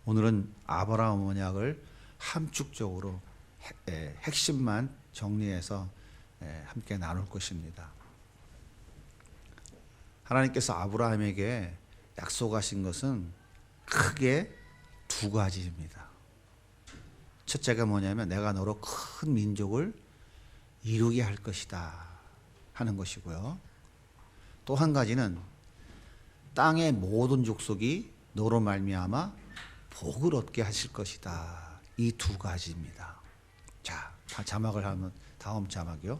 오늘은 아브라함 언약을 함축적으로 핵심만 정리해서 함께 나눌 것입니다. 하나님께서 아브라함에게 약속하신 것은 크게 두 가지입니다. 첫째가 뭐냐면 내가 너로 큰 민족을 이루게 할 것이다 하는 것이고요. 또 한 가지는 땅의 모든 족속이 너로 말미암아 복을 얻게 하실 것이다. 이 두 가지입니다. 자, 자막을 하면 다음 자막이요.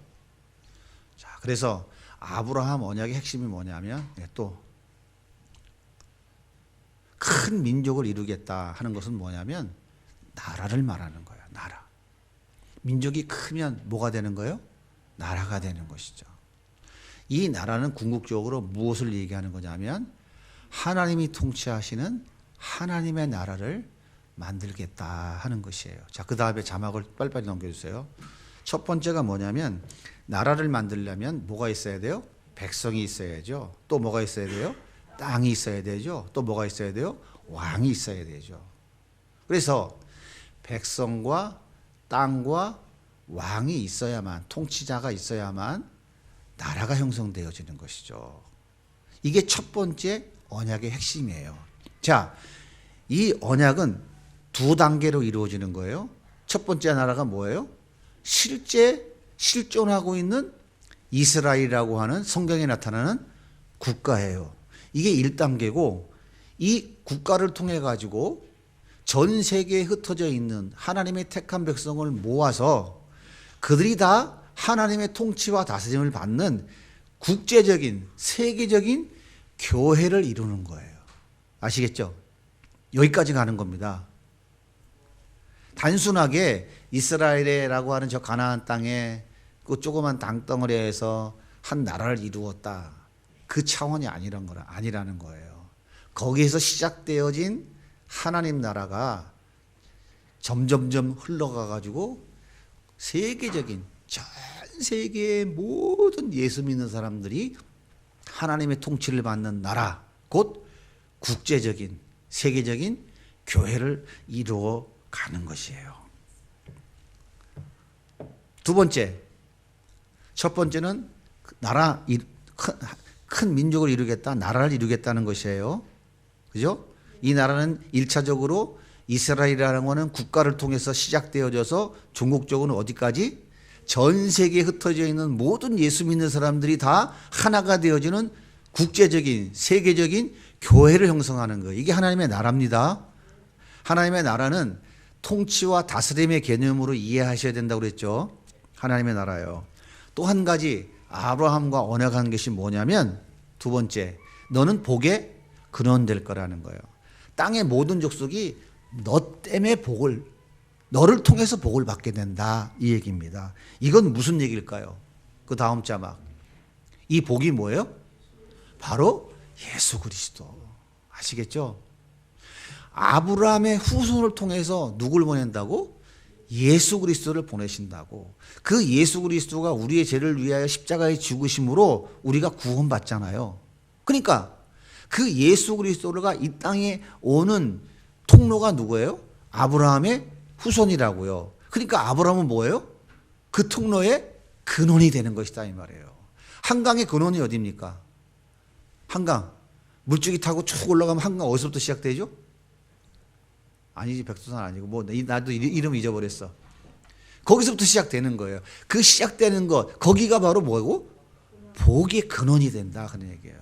자, 그래서 아브라함 언약의 핵심이 뭐냐면 또 큰 민족을 이루겠다 하는 것은 뭐냐면 나라를 말하는 거예요. 나라. 민족이 크면 뭐가 되는 거예요? 나라가 되는 것이죠. 이 나라는 궁극적으로 무엇을 얘기하는 거냐면 하나님이 통치하시는 하나님의 나라를 만들겠다 하는 것이에요. 자, 그 다음에 자막을 빨리빨리 넘겨주세요. 첫 번째가 뭐냐면 나라를 만들려면 뭐가 있어야 돼요? 백성이 있어야죠. 또 뭐가 있어야 돼요? 땅이 있어야 되죠. 또 뭐가 있어야 돼요? 왕이 있어야 되죠. 그래서 백성과 땅과 왕이 있어야만, 통치자가 있어야만 나라가 형성되어지는 것이죠. 이게 첫 번째 언약의 핵심이에요. 자, 이 언약은 두 단계로 이루어지는 거예요. 첫 번째 나라가 뭐예요? 실제 실존하고 있는 이스라엘이라고 하는 성경에 나타나는 국가예요. 이게 1단계고 이 국가를 통해 가지고 전 세계에 흩어져 있는 하나님의 택한 백성을 모아서 그들이 다 하나님의 통치와 다스림을 받는 국제적인 세계적인 교회를 이루는 거예요. 아시겠죠? 여기까지 가는 겁니다. 단순하게 이스라엘이라고 하는 저 가나안 땅에 그 조그만 땅덩어리에서 한 나라를 이루었다. 그 차원이 아니라는 거예요. 거기에서 시작되어진 하나님 나라가 점점점 흘러가 가지고 세계적인 전 세계의 모든 예수 믿는 사람들이 하나님의 통치를 받는 나라, 곧 국제적인 세계적인 교회를 이루어 가는 것이에요. 두 번째, 첫 번째는 나라 큰 민족을 이루겠다, 나라를 이루겠다는 것이에요. 그죠? 이 나라는 1차적으로 이스라엘이라는 것은 국가를 통해서 시작되어져서 종국적으로는 어디까지? 전 세계에 흩어져 있는 모든 예수 믿는 사람들이 다 하나가 되어지는 국제적인 세계적인 교회를 형성하는 거예요. 이게 하나님의 나라입니다. 하나님의 나라는 통치와 다스림의 개념으로 이해하셔야 된다고 그랬죠. 하나님의 나라예요. 또 한 가지 아브라함과 언약한 것이 뭐냐면 두 번째, 너는 복의 근원 될 거라는 거예요. 땅의 모든 족속이 너 때문에 너를 통해서 복을 받게 된다 이 얘기입니다. 이건 무슨 얘기일까요? 그 다음 자막. 이 복이 뭐예요? 바로 예수 그리스도. 아시겠죠? 아브라함의 후손을 통해서 누굴 보낸다고? 예수 그리스도를 보내신다고. 그 예수 그리스도가 우리의 죄를 위하여 십자가에 죽으심으로 우리가 구원받잖아요. 그러니까 그 예수 그리스도가 이 땅에 오는 통로가 누구예요? 아브라함의 후손이라고요. 그러니까 아브라함은 뭐예요? 그 통로의 근원이 되는 것이다 이 말이에요. 한강의 근원이 어디입니까? 한강. 물줄기 타고 쭉 올라가면 한강 어디서부터 시작되죠? 아니지, 백두산 아니고 나도 이름 잊어버렸어. 거기서부터 시작되는 거예요. 그 시작되는 것, 거기가 바로 뭐고? 복의 근원이 된다 그런 얘기예요.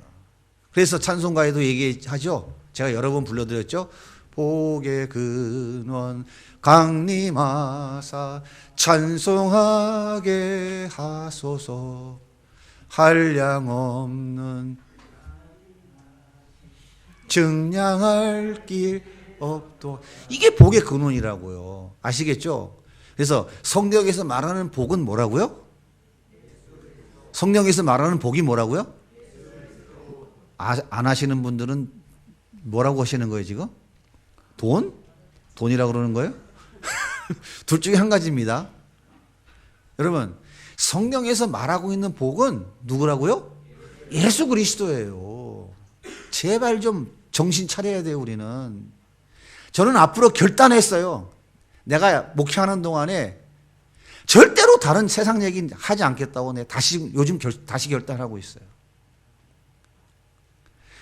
그래서 찬송가에도 얘기하죠. 제가 여러 번 불러드렸죠. 복의 근원 강림하사 찬송하게 하소서 한량없는 증량할 길 없도. 이게 복의 근원이라고요. 아시겠죠? 그래서 성경에서 말하는 복은 뭐라고요? 성경에서 말하는 복이 뭐라고요? 안 하시는 분들은 뭐라고 하시는 거예요 지금? 돈이라고 그러는 거예요? 둘 중에 한 가지입니다. 여러분, 성경에서 말하고 있는 복은 누구라고요? 예수 그리스도예요. 제발 좀 정신 차려야 돼요 우리는. 저는 앞으로 결단했어요. 내가 목회하는 동안에 절대로 다른 세상 얘기 하지 않겠다고 요즘 다시 결단하고 있어요.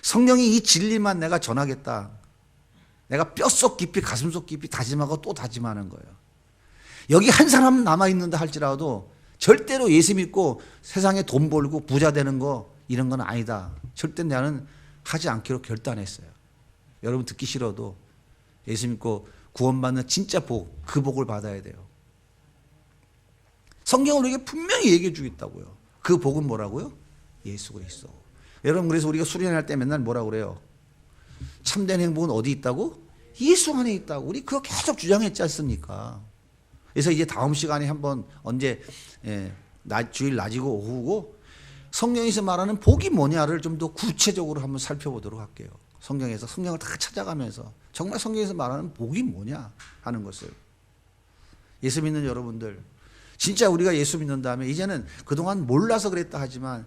성령이 이 진리만 내가 전하겠다. 내가 뼛속 깊이 가슴속 깊이 다짐하고 또 다짐하는 거예요. 여기 한 사람 남아있는다 할지라도 절대로 예수 믿고 세상에 돈 벌고 부자 되는 거 이런 건 아니다. 절대 나는 하지 않기로 결단했어요. 여러분 듣기 싫어도 예수 믿고 구원받는 진짜 복, 그 복을 받아야 돼요. 성경은 우리에게 분명히 얘기해 주겠다고요. 그 복은 뭐라고요? 예수 그리스도. 여러분 그래서 우리가 수련할 때 맨날 뭐라고 그래요? 참된 행복은 어디 있다고? 예수 안에 있다고. 우리 그거 계속 주장했지 않습니까? 그래서 이제 다음 시간에 한번 언제 주일 낮이고 오후고 성경에서 말하는 복이 뭐냐를 좀 더 구체적으로 한번 살펴보도록 할게요. 성경에서 성경을 다 찾아가면서 정말 성경에서 말하는 복이 뭐냐 하는 것을. 예수 믿는 여러분들 진짜 우리가 예수 믿는 다음에 이제는 그동안 몰라서 그랬다 하지만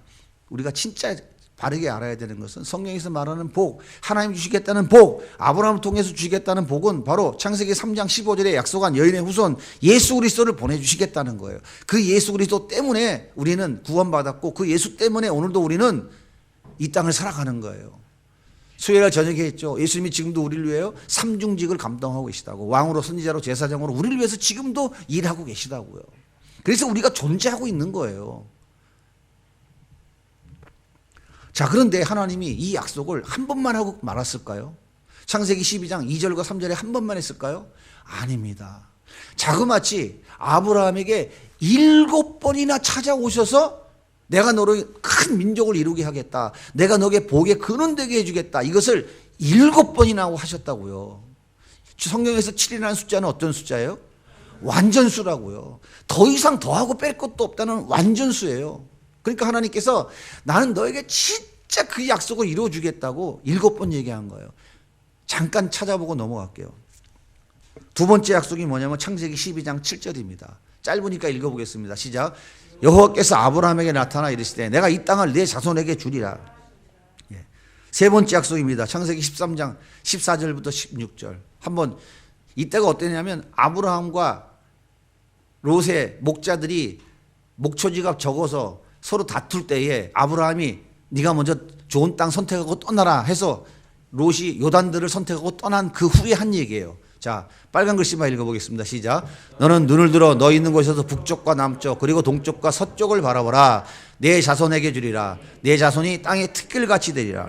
우리가 진짜 바르게 알아야 되는 것은 성경에서 말하는 복, 하나님 주시겠다는 복, 아브라함을 통해서 주시겠다는 복은 바로 창세기 3장 15절에 약속한 여인의 후손 예수 그리스도를 보내주시겠다는 거예요. 그 예수 그리스도 때문에 우리는 구원받았고 그 예수 때문에 오늘도 우리는 이 땅을 살아가는 거예요. 수요일 저녁에 했죠. 예수님이 지금도 우리를 위하여 삼중직을 감당하고 계시다고. 왕으로 선지자로 제사장으로 우리를 위해서 지금도 일하고 계시다고요. 그래서 우리가 존재하고 있는 거예요. 자, 그런데 하나님이 이 약속을 한 번만 하고 말았을까요? 창세기 12장 2절과 3절에 한 번만 했을까요? 아닙니다. 자그마치 아브라함에게 7번이나 찾아오셔서 내가 너로 큰 민족을 이루게 하겠다. 내가 너에게 복의 근원 되게 해주겠다. 이것을 7번이나 하셨다고요. 성경에서 7이라는 숫자는 어떤 숫자예요? 완전수라고요. 더 이상 더하고 뺄 것도 없다는 완전수예요. 그러니까 하나님께서 나는 너에게 진짜 그 약속을 이루어주겠다고 7번 얘기한 거예요. 잠깐 찾아보고 넘어갈게요. 두 번째 약속이 뭐냐면 창세기 12장 7절입니다. 짧으니까 읽어보겠습니다. 시작. 여호와께서 아브라함에게 나타나 이르시되 내가 이 땅을 내 자손에게 주리라. 세 번째 약속입니다. 창세기 13장 14절부터 16절. 한번 이때가 어땠냐면 아브라함과 롯의 목자들이 목초지가 적어서 서로 다툴 때에 아브라함이 네가 먼저 좋은 땅 선택하고 떠나라 해서 롯이 요단들을 선택하고 떠난 그 후에 한 얘기예요. 자, 빨간 글씨만 읽어보겠습니다. 시작. 너는 눈을 들어 너 있는 곳에서 북쪽과 남쪽 그리고 동쪽과 서쪽을 바라보라. 내 자손에게 주리라. 내 자손이 땅의 티끌같이 되리라.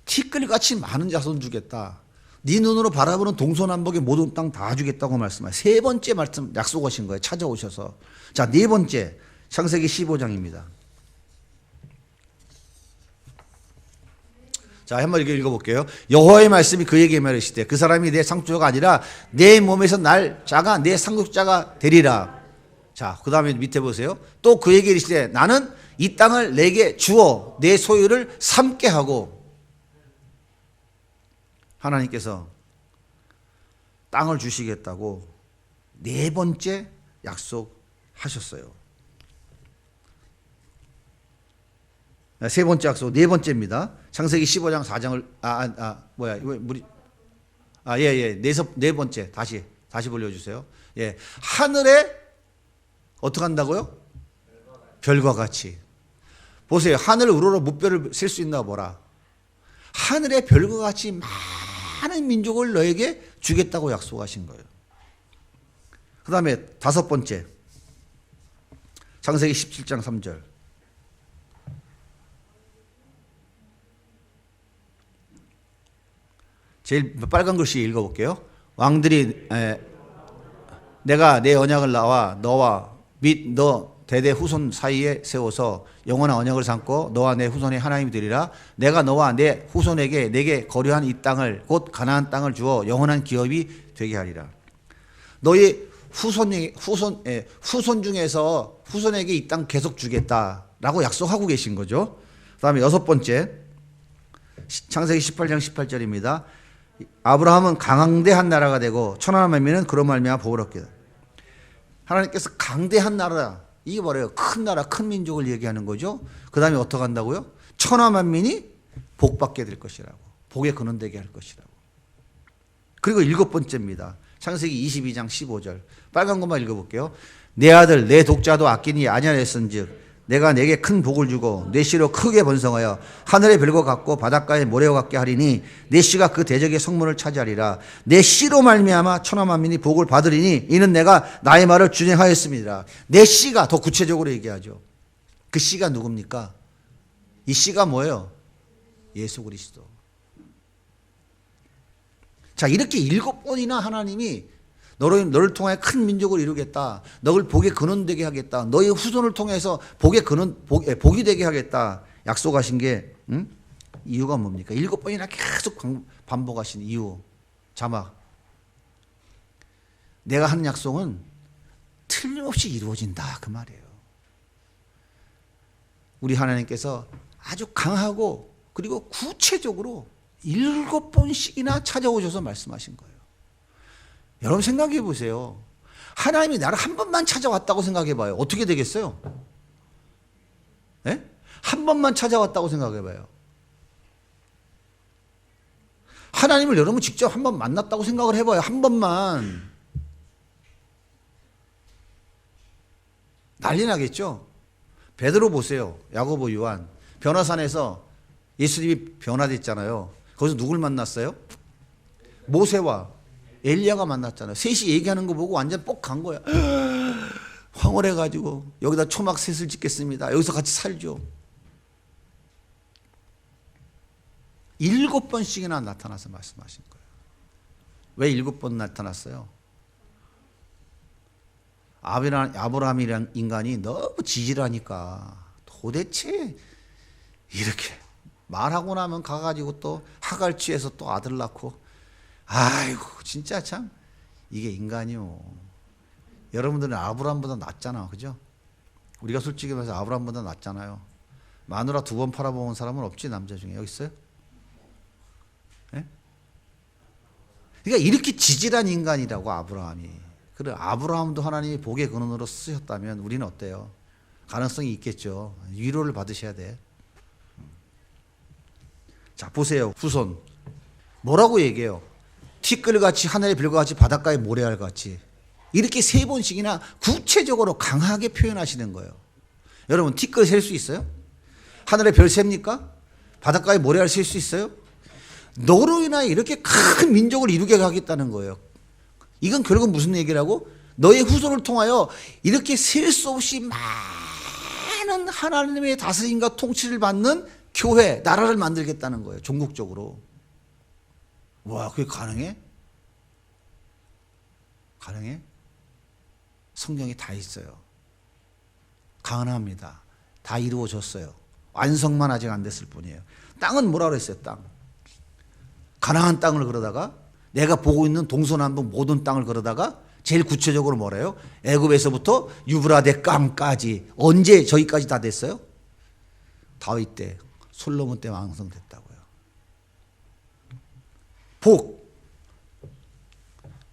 티끌같이 많은 자손 주겠다. 네 눈으로 바라보는 동서남북의 모든 땅 다 주겠다고 말씀하세요. 세 번째 말씀 약속하신 거예요. 찾아오셔서. 자, 네 번째 창세기 15장입니다. 자, 한번 읽어볼게요. 여호와의 말씀이 그에게 말하시되 그 사람이 내 상속자가 아니라 내 몸에서 날 자가 내 상속자가 되리라. 자, 그 다음에 밑에 보세요. 또 그에게 이르시되 나는 이 땅을 내게 주어 내 소유를 삼게 하고. 하나님께서 땅을 주시겠다고 네 번째 약속하셨어요. 세 번째 약속 네 번째입니다. 창세기 15장 4장을 네 번째 다시 불려주세요. 예, 하늘에 어떻게 한다고요? 별과 같이. 보세요. 하늘 우러러 무별을 셀 수 있나 보라. 하늘에 별과 같이 많은 민족을 너에게 주겠다고 약속하신 거예요. 그 다음에 다섯 번째 창세기 17장 3절. 제일 빨간 글씨 읽어볼게요. 왕들이 내가 내 언약을 나와 너와 및 너 대대 후손 사이에 세워서 영원한 언약을 삼고 너와 내 후손의 하나님이 되리라. 내가 너와 내 후손에게 내게 거류한 이 땅을 곧 가나안 땅을 주어 영원한 기업이 되게 하리라. 너희 후손 중에서 후손에게 이 땅 계속 주겠다라고 약속하고 계신 거죠. 그 다음에 여섯 번째 창세기 18장 18절입니다. 아브라함은 강대한 나라가 되고 천하 만민은 그로 말미암아 복을 얻게 되. 하나님께서 강대한 나라, 이게 뭐래요? 큰 나라, 큰 민족을 얘기하는 거죠. 그 다음에 어떻게 한다고요? 천하 만민이 복받게 될 것이라고. 복의 근원 되게 할 것이라고. 그리고 7번째입니다. 창세기 22장 15절. 빨간 것만 읽어볼게요. 내 아들 내 독자도 아끼니 아니하였은즉 내가 내게 큰 복을 주고 내 씨로 크게 번성하여 하늘의 별과 같고 바닷가의 모래와 같게 하리니 내 씨가 그 대적의 성문을 차지하리라. 내 씨로 말미암아 천하 만민이 복을 받으리니 이는 내가 나의 말을 준행하였습니다. 내 씨가 더 구체적으로 얘기하죠. 그 씨가 누굽니까? 이 씨가 뭐예요? 예수 그리스도. 자, 이렇게 7번이나 하나님이 너를 통하여 큰 민족을 이루겠다. 너를 복의 근원 되게 하겠다. 너의 후손을 통해서 복의 근원, 복이 되게 하겠다. 약속하신 게 이유가 뭡니까? 7번이나 계속 반복하신 이유. 자막. 내가 하는 약속은 틀림없이 이루어진다. 그 말이에요. 우리 하나님께서 아주 강하고 그리고 구체적으로 7번씩이나 찾아오셔서 말씀하신 거예요. 여러분 생각해 보세요. 하나님이 나를 한 번만 찾아왔다고 생각해 봐요. 어떻게 되겠어요? 네? 한 번만 찾아왔다고 생각해 봐요. 하나님을 여러분 직접 한 번 만났다고 생각을 해봐요. 한 번만. 난리 나겠죠? 베드로 보세요. 야고보, 요한. 변화산에서 예수님이 변화됐잖아요. 거기서 누굴 만났어요? 모세와 엘리야가 만났잖아요. 셋이 얘기하는 거 보고 완전 뻑 간 거야. 황홀해가지고 여기다 초막 셋을 짓겠습니다. 여기서 같이 살죠. 7번씩이나 나타나서 말씀하신 거예요. 왜 7번 나타났어요? 아브라함이란 인간이 너무 지질하니까 도대체 이렇게 말하고 나면 가가지고 또 하갈 취해서 또 아들 낳고 아이고 진짜 참 이게 인간이요. 여러분들은 아브라함보다 낫잖아. 그죠? 우리가 솔직히 말해서 아브라함보다 낫잖아요. 마누라 2번 팔아본 사람은 없지. 남자 중에. 여기 있어요? 네? 그러니까 이렇게 지질한 인간이라고 아브라함이. 그래 아브라함도 하나님이 복의 근원으로 쓰셨다면 우리는 어때요? 가능성이 있겠죠. 위로를 받으셔야 돼. 자 보세요. 후손. 뭐라고 얘기해요? 티끌같이 하늘의 별과 같이 바닷가의 모래알 같이 이렇게 3번씩이나 구체적으로 강하게 표현하시는 거예요. 여러분 티끌 셀 수 있어요? 하늘의 별 셉니까? 바닷가의 모래알 셀 수 있어요? 너로 인하여 이렇게 큰 민족을 이루게 하겠다는 거예요. 이건 결국 무슨 얘기라고? 너의 후손을 통하여 이렇게 셀 수 없이 많은 하나님의 다스림과 통치를 받는 교회, 나라를 만들겠다는 거예요. 전국적으로. 와, 그게 가능해? 가능해? 성경에 다 있어요. 가능합니다. 다 이루어졌어요. 완성만 아직 안 됐을 뿐이에요. 땅은 뭐라 그랬어요? 땅. 가나안 땅을 그러다가 내가 보고 있는 동서남북 모든 땅을 그러다가 제일 구체적으로 뭐래요? 애굽에서부터 유브라데 강까지 언제 저기까지 다 됐어요? 다윗 때, 솔로몬 때 완성됐다고요.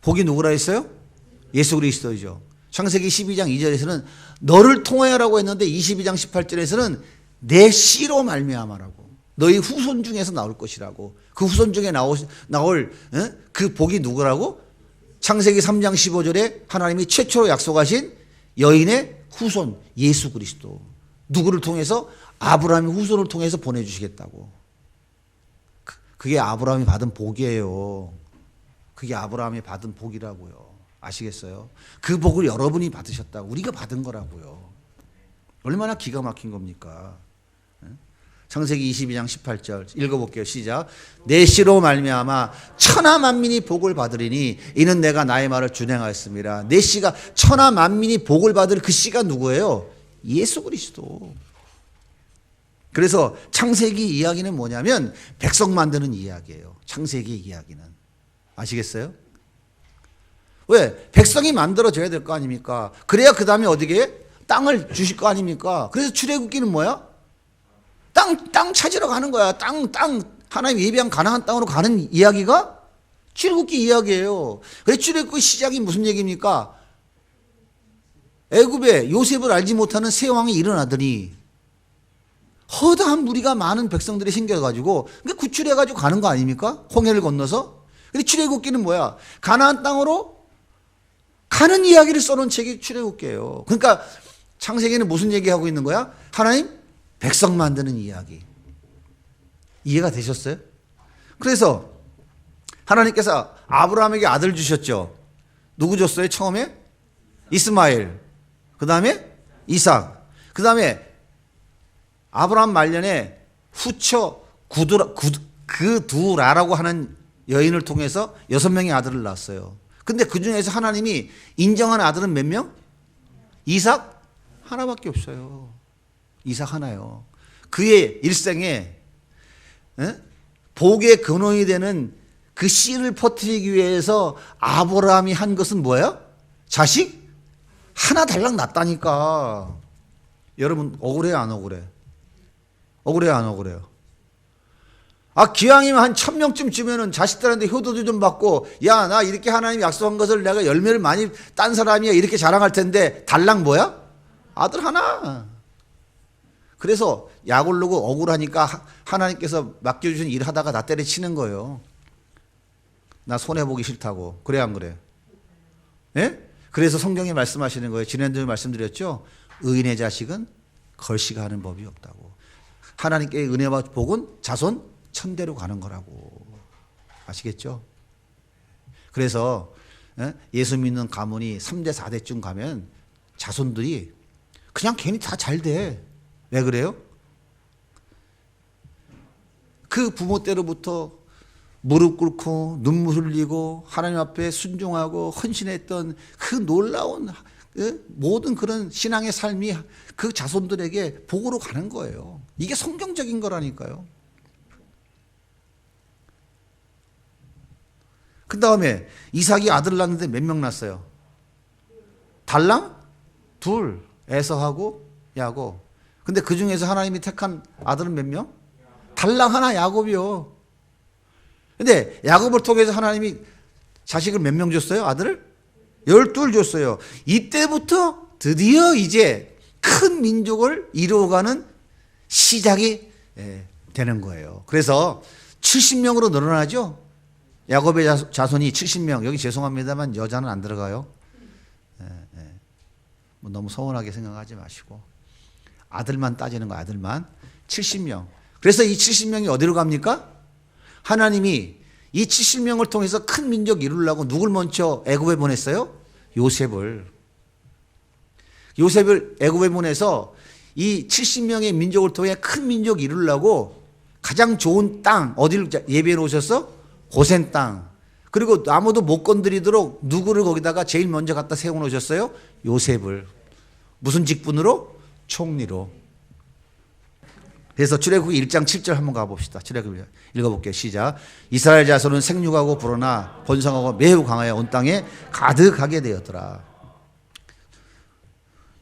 복이 누구라 했어요? 예수 그리스도이죠. 창세기 12장 2절에서는 너를 통하여라고 했는데 22장 18절에서는 내 씨로 말미암아라고. 너희 후손 중에서 나올 것이라고. 그 후손 중에 나올 그 복이 누구라고? 창세기 3장 15절에 하나님이 최초로 약속하신 여인의 후손 예수 그리스도. 누구를 통해서? 아브라함의 후손을 통해서 보내주시겠다고. 그게 아브라함이 받은 복이에요. 그게 아브라함이 받은 복이라고요. 아시겠어요? 그 복을 여러분이 받으셨다고. 우리가 받은 거라고요. 얼마나 기가 막힌 겁니까? 창세기 22장 18절 읽어볼게요. 시작. 내 씨로 말미암아 천하 만민이 복을 받으리니 이는 내가 나의 말을 준행하였습니다. 내 씨가 천하 만민이 복을 받을 그 씨가 누구예요? 예수 그리스도. 그래서 창세기 이야기는 뭐냐면 백성 만드는 이야기예요. 창세기 이야기는. 아시겠어요? 왜? 백성이 만들어져야 될 거 아닙니까? 그래야 그 다음에 어디게? 땅을 주실 거 아닙니까? 그래서 출애굽기는 뭐야? 땅 찾으러 가는 거야. 땅. 하나님 예비한 가나안 땅으로 가는 이야기가 출애굽기 이야기예요. 그래서 출애굽기 시작이 무슨 얘기입니까? 애굽에 요셉을 알지 못하는 새 왕이 일어나더니 허다한 무리가 많은 백성들이 생겨가지고 구출해가지고 가는 거 아닙니까? 홍해를 건너서. 근데 출애굽기는 뭐야? 가나안 땅으로 가는 이야기를 써놓은 책이 출애굽기예요. 그러니까 창세기는 무슨 얘기하고 있는 거야? 하나님 백성 만드는 이야기. 이해가 되셨어요? 그래서 하나님께서 아브라함에게 아들 주셨죠. 누구 줬어요? 처음에 이스마엘, 그 다음에 이삭, 그 다음에 아브라함 말년에 후처 그두라라고 하는 여인을 통해서 6명의 아들을 낳았어요. 근데 그 중에서 하나님이 인정한 아들은 몇 명? 이삭 하나밖에 없어요. 이삭 하나요. 그의 일생에 복의 근원이 되는 그 씨를 퍼뜨리기 위해서 아브라함이 한 것은 뭐예요? 자식 하나 달랑 낳았다니까. 여러분 억울해요, 안 억울해? 억울해요, 안 억울해요? 기왕이면 한 1000명쯤 주면은 자식들한테 효도도 좀 받고, 야, 나 이렇게 하나님 약속한 것을 내가 열매를 많이 딴 사람이야 이렇게 자랑할 텐데 달랑 뭐야? 아들 하나. 그래서 약 오르고 억울하니까 하나님께서 맡겨주신 일 하다가 나 때려치는 거예요. 나 손해보기 싫다고. 그래 안 그래? 예? 그래서 성경에 말씀하시는 거예요. 지난주에 말씀드렸죠. 의인의 자식은 걸씨가 하는 법이 없다고. 하나님께 은혜와 복은 자손 천대로 가는 거라고. 아시겠죠? 그래서 예수 믿는 가문이 3대 4대쯤 가면 자손들이 그냥 괜히 다 잘 돼. 왜 그래요? 그 부모 때로부터 무릎 꿇고 눈물 흘리고 하나님 앞에 순종하고 헌신했던 그 놀라운 모든 그런 신앙의 삶이 그 자손들에게 복으로 가는 거예요. 이게 성경적인 거라니까요. 그 다음에 이삭이 아들 낳는데 몇 명 낳았어요? 달랑? 둘. 에서하고 야곱. 근데 그 중에서 하나님이 택한 아들은 몇 명? 달랑 하나 야곱이요. 근데 야곱을 통해서 하나님이 자식을 몇 명 줬어요? 아들을? 12 줬어요. 이때부터 드디어 이제 큰 민족을 이루어가는 시작이 되는 거예요. 그래서 70명으로 늘어나죠. 야곱의 자손이 70명. 여기 죄송합니다만 여자는 안 들어가요. 뭐 너무 서운하게 생각하지 마시고 아들만 따지는 거. 아들만 70명. 그래서 이 70명이 어디로 갑니까? 하나님이 이 70명을 통해서 큰 민족 이루려고 누굴 먼저 애굽에 보냈어요? 요셉을 애굽에 보내서 이 70명의 민족을 통해 큰 민족 이루려고 가장 좋은 땅 어디를 예비해 놓으셨어? 고센 땅. 그리고 아무도 못 건드리도록 누구를 거기다가 제일 먼저 갖다 세워 놓으셨어요? 요셉을. 무슨 직분으로? 총리로. 그래서 출애굽기 1장 7절 한번 가봅시다. 출애굽기 읽어볼게요. 시작. 이스라엘 자손은 생육하고 불어나 번성하고 매우 강하여 온 땅에 가득하게 되었더라.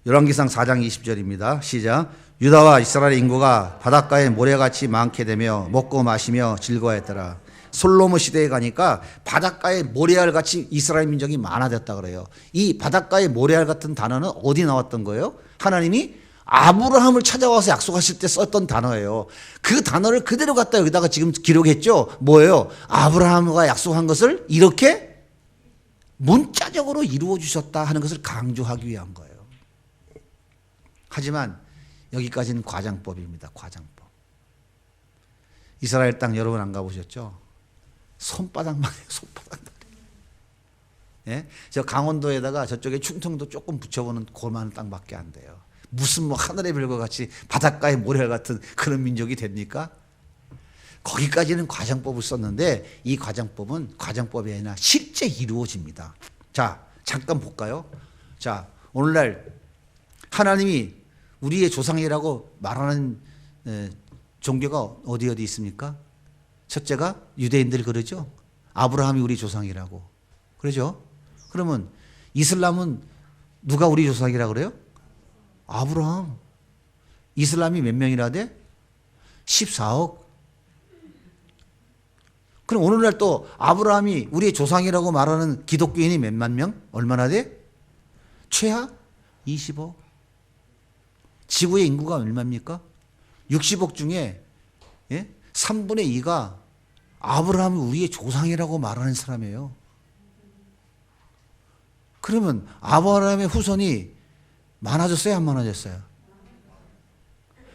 열왕기상 4장 20절입니다. 시작. 유다와 이스라엘 인구가 바닷가에 모래같이 많게 되며 먹고 마시며 즐거워했더라. 솔로몬 시대에 가니까 바닷가에 모래알 같이 이스라엘 민족이 많아졌다 그래요. 이 바닷가에 모래알 같은 단어는 어디 나왔던 거예요? 하나님이 아브라함을 찾아와서 약속하실 때 썼던 단어예요. 그 단어를 그대로 갖다 여기다가 지금 기록했죠. 뭐예요? 아브라함과 약속한 것을 이렇게 문자적으로 이루어 주셨다 하는 것을 강조하기 위한 거예요. 하지만 여기까지는 과장법입니다. 과장법. 이스라엘 땅 여러분 안 가보셨죠? 손바닥만 해요. 손바닥만. 예? 저 강원도에다가 저쪽에 충청도 조금 붙여보는 그만한 땅밖에 안 돼요. 무슨 뭐 하늘의 별과 같이 바닷가의 모래 같은 그런 민족이 됩니까? 거기까지는 과장법을 썼는데 이 과장법은 과장법이 아니라 실제 이루어집니다. 자, 잠깐 볼까요? 자, 오늘날 하나님이 우리의 조상이라고 말하는 종교가 어디 있습니까? 첫째가 유대인들 그러죠. 아브라함이 우리 조상이라고. 그러죠? 그러면 이슬람은 누가 우리 조상이라고 그래요? 아브라함. 이슬람이 몇 명이라 돼? 14억. 그럼 오늘날 또 아브라함이 우리의 조상이라고 말하는 기독교인이 몇만 명? 얼마나 돼? 최하 20억. 지구의 인구가 얼마입니까? 60억 중에 3분의 2가 아브라함이 우리의 조상이라고 말하는 사람이에요. 그러면 아브라함의 후손이 많아졌어요, 안 많아졌어요?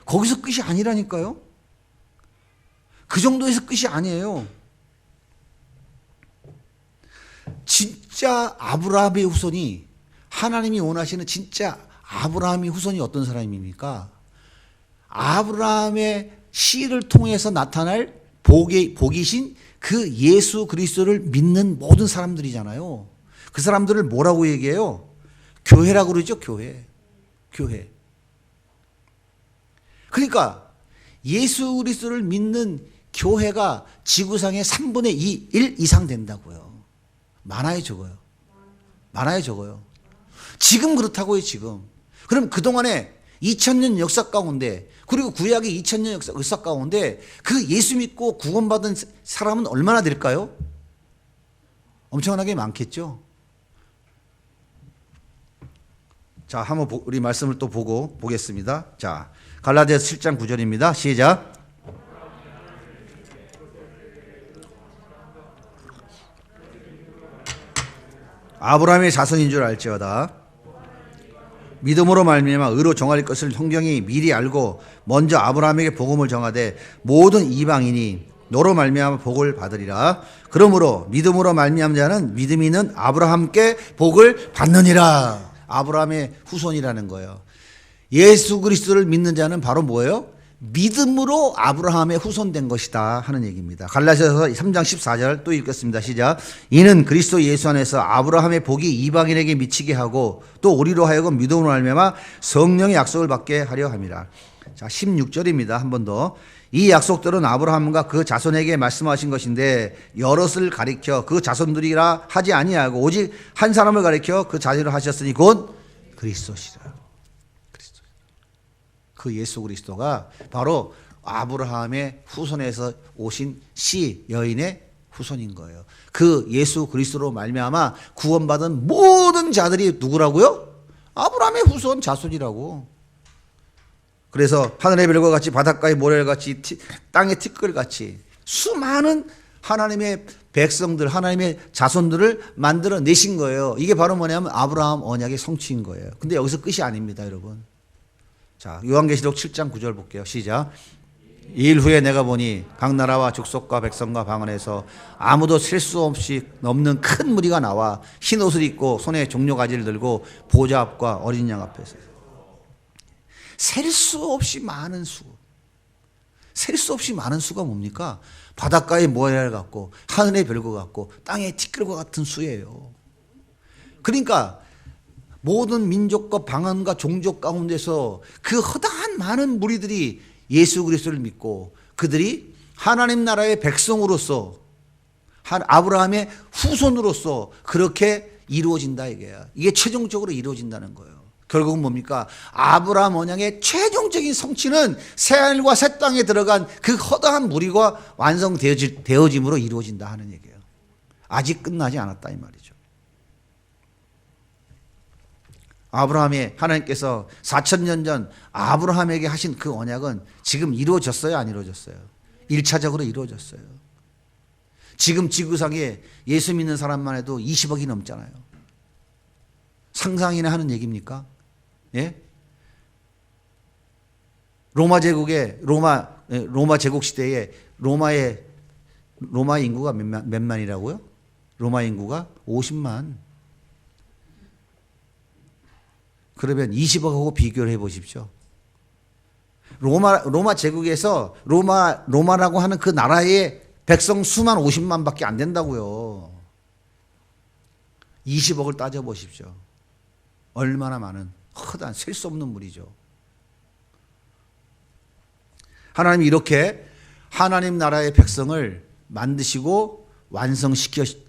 거기서 끝이 아니라니까요. 그 정도에서 끝이 아니에요. 진짜 아브라함의 후손이, 하나님이 원하시는 진짜 아브라함의 후손이 어떤 사람입니까? 아브라함의 씨를 통해서 나타날 복이신 그 예수 그리스도를 믿는 모든 사람들이잖아요. 그 사람들을 뭐라고 얘기해요? 교회라고 그러죠, 교회. 교회. 그러니까 예수 그리스도를 믿는 교회가 지구상의 3분의 2, 1 이상 된다고요. 많아요, 적어요? 많아요, 적어요? 지금 그렇다고요, 지금. 그럼 그동안에 2000년 역사 가운데, 그리고 구약의 2000년 역사 가운데 그 예수 믿고 구원받은 사람은 얼마나 될까요? 엄청나게 많겠죠. 자, 한번 우리 말씀을 또 보겠습니다. 자, 갈라디아서 7장 9절입니다. 시작. 아브라함의 자손인 줄 알지어다. 믿음으로 말미암아 의로 정할 것을 성경이 미리 알고 먼저 아브라함에게 복음을 정하되 모든 이방인이 너로 말미암아 복을 받으리라. 그러므로 믿음으로 말미암은 자는 믿음이 있는 아브라함께 복을 받느니라. 아브라함의 후손이라는 거예요. 예수 그리스도를 믿는 자는 바로 뭐예요? 믿음으로 아브라함의 후손된 것이다 하는 얘기입니다. 갈라디아서 3장 14절 또 읽겠습니다. 시작. 이는 그리스도 예수 안에서 아브라함의 복이 이방인에게 미치게 하고 또 우리로 하여금 믿음으로 말미암아 성령의 약속을 받게 하려 함이라. 자, 16절입니다. 한 번 더. 이 약속들은 아브라함과 그 자손에게 말씀하신 것인데 여럿을 가리켜 그 자손들이라 하지 아니하고 오직 한 사람을 가리켜 그 자손을 하셨으니 곧 그리스도시라. 그 예수 그리스도가 바로 아브라함의 후손에서 오신 씨 여인의 후손인 거예요. 그 예수 그리스도로 말미암아 구원받은 모든 자들이 누구라고요? 아브라함의 후손 자손이라고. 그래서 하늘의 별과 같이 바닷가의 모래같이 땅의 티끌같이 수많은 하나님의 백성들, 하나님의 자손들을 만들어 내신 거예요. 이게 바로 뭐냐면 아브라함 언약의 성취인 거예요. 근데 여기서 끝이 아닙니다, 여러분. 자, 요한계시록 7장 9절 볼게요. 시작. 이일 후에 내가 보니 각 나라와 족속과 백성과 방언에서 아무도 셀 수 없이 넘는 큰 무리가 나와 흰 옷을 입고 손에 종려가지를 들고 보좌 앞과 어린 양 앞에서 셀 수 없이 많은 수. 셀 수 없이 많은 수가 뭡니까? 바닷가의 모래를 갖고 하늘의 별과 같고 땅의 티끌과 같은 수예요. 그러니까 모든 민족과 방언과 종족 가운데서 그 허다한 많은 무리들이 예수 그리스도를 믿고 그들이 하나님 나라의 백성으로서 아브라함의 후손으로서 그렇게 이루어진다 이게야. 이게 최종적으로 이루어진다는 거예요. 결국은 뭡니까? 아브라함 언약의 최종적인 성취는 새하늘과 새 땅에 들어간 그 허다한 무리가 완성되어짐으로 이루어진다 하는 얘기예요. 아직 끝나지 않았다 이 말이죠. 아브라함의 하나님께서 4,000년 전 아브라함에게 하신 그 언약은 지금 이루어졌어요? 안 이루어졌어요? 1차적으로 이루어졌어요. 지금 지구상에 예수 믿는 사람만 해도 20억이 넘잖아요. 상상이나 하는 얘기입니까? 예? 로마 제국 시대에 로마 인구가 몇 만이라고요? 로마 인구가 50만. 그러면 20억하고 비교를 해 보십시오. 로마 제국에서 로마라고 하는 그 나라의 백성 수만 50만밖에 안 된다고요. 20억을 따져 보십시오. 얼마나 많은 허다한 셀 수 없는 무리죠. 하나님이 이렇게 하나님 나라의 백성을 만드시고 완성시키실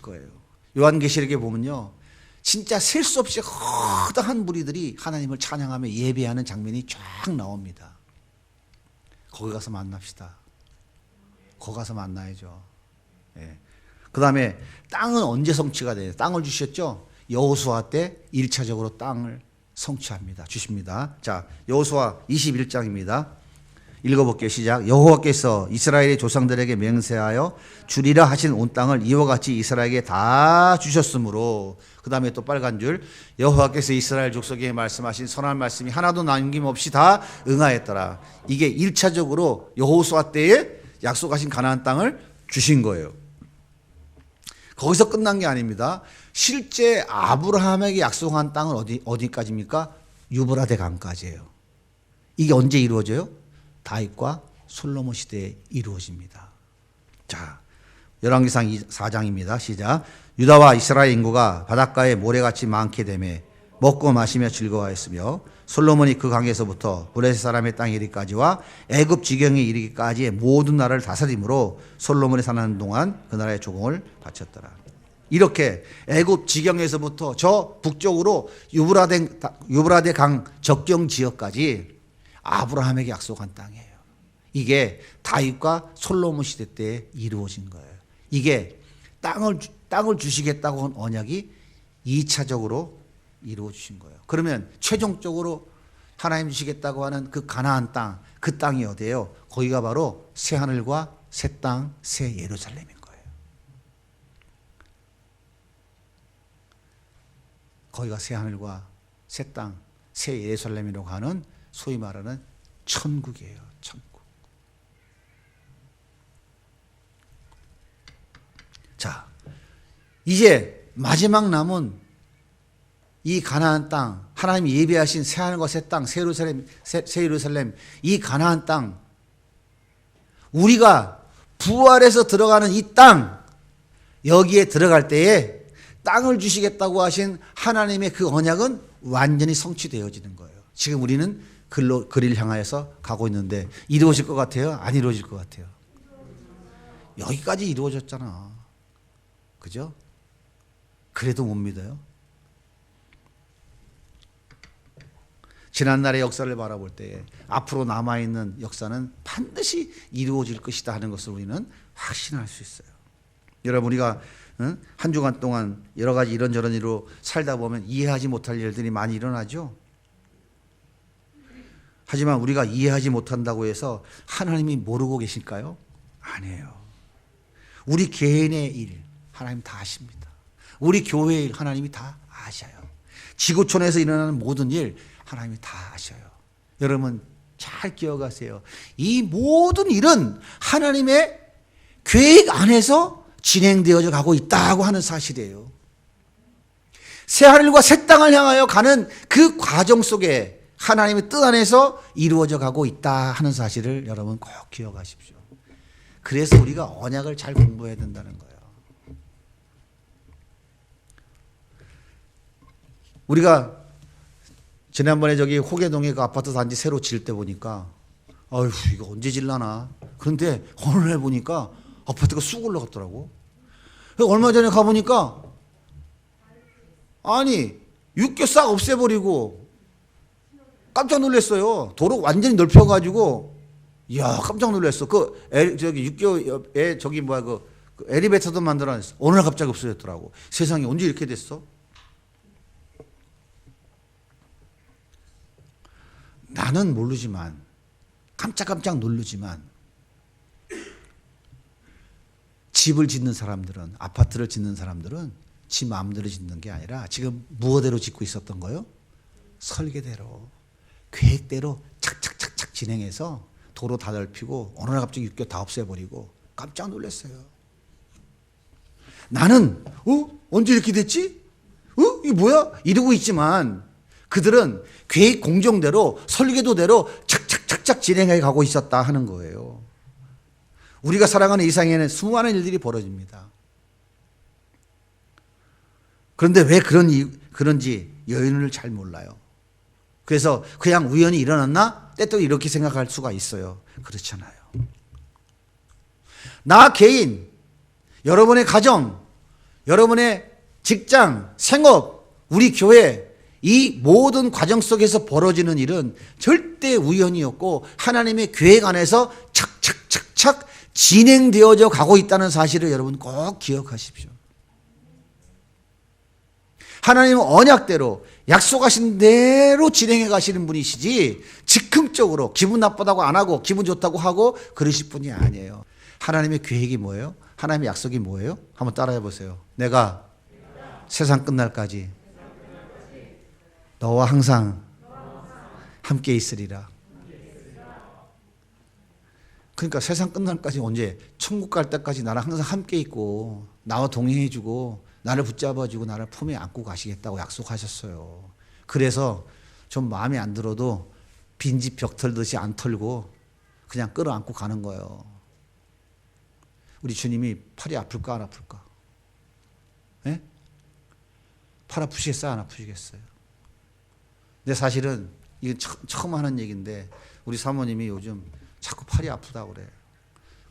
거예요. 요한계시록에 보면요. 진짜 셀 수 없이 허다한 무리들이 하나님을 찬양하며 예배하는 장면이 쫙 나옵니다. 거기 가서 만납시다. 거기 가서 만나야죠. 예. 그 다음에 땅은 언제 성취가 돼요? 땅을 주셨죠? 여호수아 때 1차적으로 땅을 성취합니다. 주십니다. 자, 여호수아 21장입니다. 읽어볼게요. 시작. 여호와께서 이스라엘의 조상들에게 맹세하여 주리라 하신 온 땅을 이와 같이 이스라엘에게 다 주셨으므로, 그 다음에 또 빨간 줄, 여호와께서 이스라엘 족속에게 말씀하신 선한 말씀이 하나도 남김없이 다 응하였더라. 이게 1차적으로 여호수아 때에 약속하신 가나안 땅을 주신 거예요. 거기서 끝난 게 아닙니다. 실제 아브라함에게 약속한 땅은 어디까지입니까? 유브라데 강까지예요. 이게 언제 이루어져요? 다윗과 솔로몬 시대에 이루어집니다. 자, 열왕기상 4장입니다. 시작. 유다와 이스라엘 인구가 바닷가에 모래같이 많게 되매 먹고 마시며 즐거워했으며 솔로몬이 그 강에서부터 브레스 사람의 땅에 이르기까지와 애굽 지경에 이르기까지의 모든 나라를 다스림으로 솔로몬이 사는 동안 그 나라의 조공을 바쳤더라. 이렇게 애굽 지경에서부터 저 북쪽으로 유브라데 강 접경 지역까지 아브라함에게 약속한 땅이에요. 이게 다윗과 솔로몬 시대 때 이루어진 거예요. 이게 땅을 주시겠다고 한 언약이 2차적으로 이루어 주신 거예요. 그러면 최종적으로 하나님 주시겠다고 하는 그 가나안 땅, 그 땅이 어디예요? 거기가 바로 새 하늘과 새 땅, 새 예루살렘인 거예요. 거기가 새 하늘과 새 땅, 새 예루살렘이라고 하는 소위 말하는 천국이에요. 천국. 자, 이제 마지막 남은 이 가나안 땅, 하나님이 예비하신 새 하늘과 새 땅, 새 예루살렘, 이 가나안 땅, 우리가 부활해서 들어가는 이 땅, 여기에 들어갈 때에 땅을 주시겠다고 하신 하나님의 그 언약은 완전히 성취되어지는 거예요. 지금 우리는 그리를 향하여서 가고 있는데 이루어질 것 같아요? 안 이루어질 것 같아요? 여기까지 이루어졌잖아. 그죠? 그래도 못 믿어요? 지난날의 역사를 바라볼 때 앞으로 남아있는 역사는 반드시 이루어질 것이다 하는 것을 우리는 확신할 수 있어요. 여러분, 우리가 한 주간 동안 여러 가지 이런저런 일로 살다 보면 이해하지 못할 일들이 많이 일어나죠. 하지만 우리가 이해하지 못한다고 해서 하나님이 모르고 계실까요? 아니에요. 우리 개인의 일 하나님 다 아십니다. 우리 교회의 일 하나님이 다 아셔요. 지구촌에서 일어나는 모든 일 하나님이 다 아셔요. 여러분 잘 기억하세요. 이 모든 일은 하나님의 계획 안에서 진행되어져 가고 있다고 하는 사실이에요. 새하늘과 새 땅을 향하여 가는 그 과정 속에 하나님의 뜻 안에서 이루어져 가고 있다 하는 사실을 여러분 꼭 기억하십시오. 그래서 우리가 언약을 잘 공부해야 된다는 거예요. 우리가 지난번에 저기 호계동에 그 아파트 단지 새로 지을 때 보니까 아휴 이거 언제 질라나. 그런데 어느 날 보니까 아파트가 쑥 올라갔더라고. 얼마 전에 가보니까 아니 육교 싹 없애버리고 깜짝 놀랐어요. 도로 완전히 넓혀가지고 이야 깜짝 놀랐어. 저기 육교에 저기 뭐야 그 엘리베이터도 만들어놨어. 어느 날 갑자기 없어졌더라고. 세상이 언제 이렇게 됐어? 나는 모르지만 깜짝깜짝 놀르지만 집을 짓는 사람들은, 아파트를 짓는 사람들은 지 마음대로 짓는 게 아니라 지금 무엇대로 짓고 있었던 거요? 설계대로, 계획대로 착착착착 진행해서 도로 다 넓히고 어느 날 갑자기 육교 다 없애버리고 깜짝 놀랐어요. 나는 언제 이렇게 됐지? 이게 뭐야? 이러고 있지만 그들은 계획 공정대로 설계도대로 착착착착 진행해 가고 있었다 하는 거예요. 우리가 살아가는 이 세상에는 수많은 일들이 벌어집니다. 그런데 왜 그런지 여인을 잘 몰라요. 그래서 그냥 우연히 일어났나? 때또 이렇게 생각할 수가 있어요. 그렇잖아요. 나 개인, 여러분의 가정, 여러분의 직장, 생업, 우리 교회, 이 모든 과정 속에서 벌어지는 일은 절대 우연이었고 하나님의 계획 안에서 착착착착 진행되어져 가고 있다는 사실을 여러분 꼭 기억하십시오. 하나님은 언약대로 약속하신 대로 진행해 가시는 분이시지 즉흥적으로 기분 나쁘다고 안 하고 기분 좋다고 하고 그러실 분이 아니에요. 하나님의 계획이 뭐예요? 하나님의 약속이 뭐예요? 한번 따라해 보세요. 내가 세상 끝날까지 너와 항상 함께 있으리라. 그러니까 세상 끝날까지 언제? 천국 갈 때까지 나랑 항상 함께 있고 나와 동행해 주고 나를 붙잡아 주고 나를 품에 안고 가시겠다고 약속하셨어요. 그래서 좀 마음에 안 들어도 빈집 벽 털듯이 안 털고 그냥 끌어안고 가는 거예요. 우리 주님이 팔이 아플까 안 아플까? 예? 팔 아프시겠어요 안 아프시겠어요? 근데 사실은 이건 처음 하는 얘기인데 우리 사모님이 요즘 자꾸 팔이 아프다고 그래.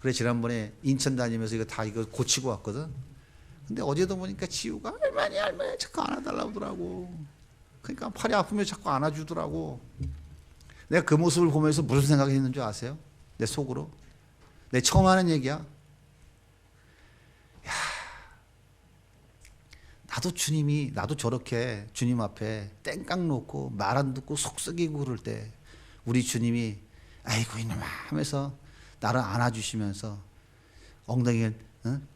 그래 지난번에 인천 다니면서 이거 고치고 왔거든. 근데 어제도 보니까 지우가 할머니 자꾸 안아달라고 하더라고. 그러니까 팔이 아프면 자꾸 안아주더라고. 내가 그 모습을 보면서 무슨 생각이 했는 줄 아세요? 내 속으로. 내 처음 하는 얘기야. 야, 나도 저렇게 주님 앞에 땡깡 놓고 말 안 듣고 속썩이고 그럴 때 우리 주님이 아이고 이놈아 하면서 나를 안아주시면서 엉덩이에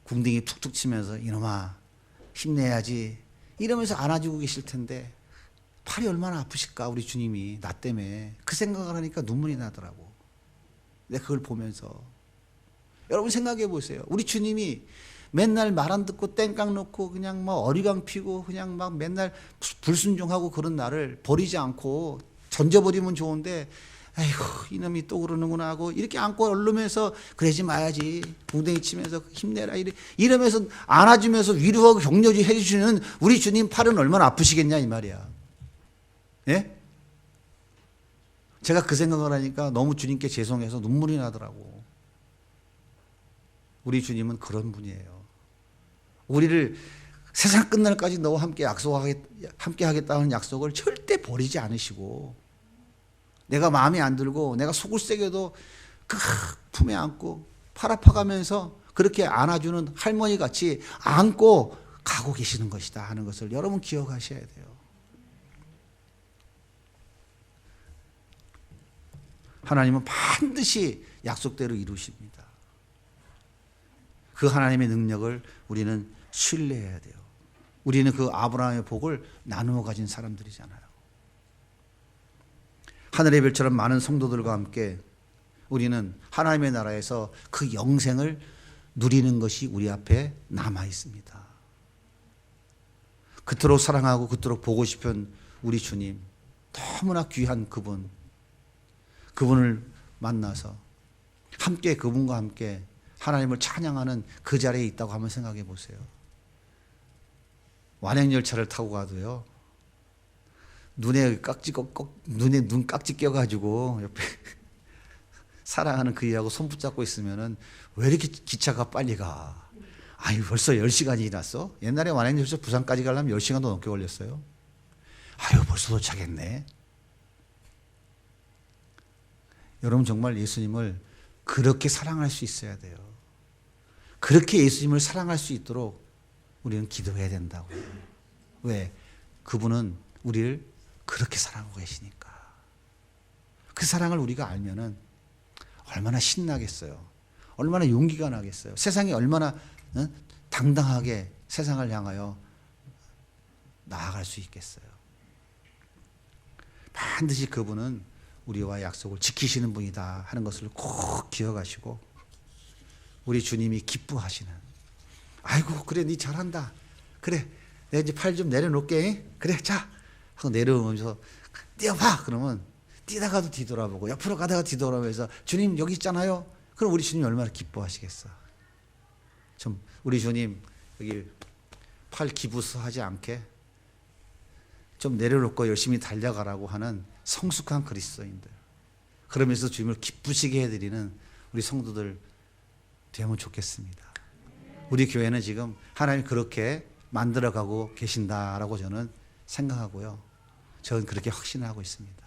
궁둥이 툭툭 치면서 이놈아 힘내야지 이러면서 안아주고 계실 텐데 팔이 얼마나 아프실까 우리 주님이 나 때문에 그 생각을 하니까 눈물이 나더라고. 내가 그걸 보면서 여러분 생각해 보세요. 우리 주님이 맨날 말 안 듣고 땡깡 놓고 그냥 막 어리광 피고 그냥 막 맨날 불순종하고 그런 나를 버리지 않고 던져버리면 좋은데 아이고 이놈이 또 그러는구나 하고 이렇게 안고 얼르면서 그러지 마야지 궁뎅이 치면서 힘내라 이러면서 안아주면서 위로하고 격려해 주시는 우리 주님 팔은 얼마나 아프시겠냐 이 말이야. 예? 제가 그 생각을 하니까 너무 주님께 죄송해서 눈물이 나더라고. 우리 주님은 그런 분이에요. 우리를 세상 끝날까지 너와 함께 함께 하겠다는 약속을 절대 버리지 않으시고 내가 마음에 안 들고 내가 속을 세게도 그 품에 안고 팔 아파가면서 그렇게 안아주는 할머니 같이 안고 가고 계시는 것이다 하는 것을 여러분 기억하셔야 돼요. 하나님은 반드시 약속대로 이루십니다. 그 하나님의 능력을 우리는 신뢰해야 돼요. 우리는 그 아브라함의 복을 나누어 가진 사람들이잖아요. 하늘의 별처럼 많은 성도들과 함께 우리는 하나님의 나라에서 그 영생을 누리는 것이 우리 앞에 남아 있습니다. 그토록 사랑하고 그토록 보고 싶은 우리 주님, 너무나 귀한 그분을 만나서 함께 그분과 함께 하나님을 찬양하는 그 자리에 있다고 한번 생각해 보세요. 완행열차를 타고 가도요. 눈에 눈 깍지 껴가지고 옆에 사랑하는 그이하고 손 붙잡고 있으면은 왜 이렇게 기차가 빨리 가? 아유 벌써 10시간이 지났어? 옛날에 완행열차 부산까지 가려면 10시간도 넘게 걸렸어요. 아유 벌써 도착했네. 여러분 정말 예수님을 그렇게 사랑할 수 있어야 돼요. 그렇게 예수님을 사랑할 수 있도록 우리는 기도해야 된다고요. 왜? 그분은 우리를 그렇게 사랑하고 계시니까. 그 사랑을 우리가 알면은 얼마나 신나겠어요. 얼마나 용기가 나겠어요. 세상이 얼마나 당당하게 세상을 향하여 나아갈 수 있겠어요. 반드시 그분은 우리와 약속을 지키시는 분이다 하는 것을 꼭 기억하시고 우리 주님이 기뻐하시는 아이고 그래 니 잘한다. 그래 내가 이제 팔 좀 내려놓게. 그래 자 하고 내려오면서 뛰어봐. 그러면 뛰다가도 뒤돌아보고 옆으로 가다가 뒤돌아보면서 주님 여기 있잖아요. 그럼 우리 주님이 얼마나 기뻐하시겠어. 좀 우리 주님 여기 팔 기부스하지 않게 좀 내려놓고 열심히 달려가라고 하는 성숙한 그리스도인들. 그러면서 주님을 기쁘시게 해드리는 우리 성도들 되면 좋겠습니다. 우리 교회는 지금 하나님이 그렇게 만들어가고 계신다라고 저는 생각하고요. 저는 그렇게 확신하고 있습니다.